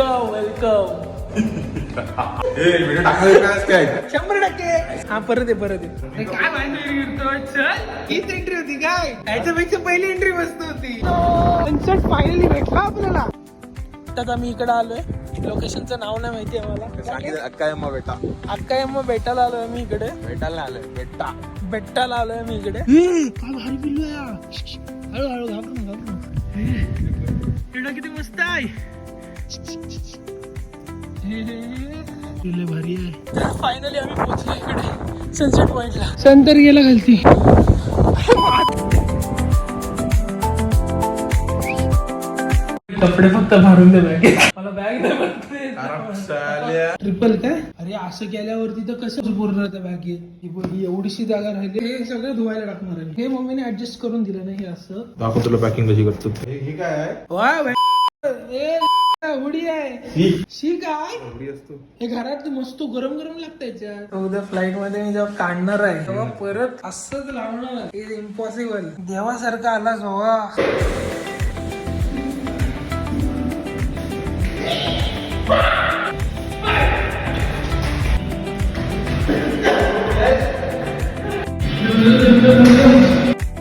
Welcome. 100%. हा परत आहे. काय माहिती चल हीच एंट्री होती काय? याच्यापेक्षा पहिली एंट्री मस्त होती. सनसेट फायनली भेटला आपल्याला. आता मी इकडे आलोय. लोकेशनचं नाव नाही माहिती आहे मला. अक्कायम्मा बेटाला आलोय मी इकडे. बेटाला आलोय मी इकडे. काय भारी पिल्लू आहे. हळूहळू घाबरून किती मस्त आहे. भारी आहे. फायनली आम्ही पोहोचलो इकडे सनसेट पॉइंटला. सन तर गेला खालती. कपडे फक्त भरून दे बॅग. मला बॅग नाही. ट्रिपल काय? अरे असं केल्यावरती तर कसं पूर्ण बॅग ही एवढीशी जागा राहिली. हे सगळं धुवायला टाकणार आहे. हे मम्मीने ऍडजस्ट करून दिलं नाही असं. दाखव तुला पॅकिंग कशी करतो. हे काय आहे? उडी आहे. शी काय हे घरात मस्त गरम गरम लागत. उद्या फ्लाईट मध्ये मी जेव्हा काढणार आहे तेव्हा परत असंच लावणार. इम्पॉसिबल. देवासारखा आला जोवा.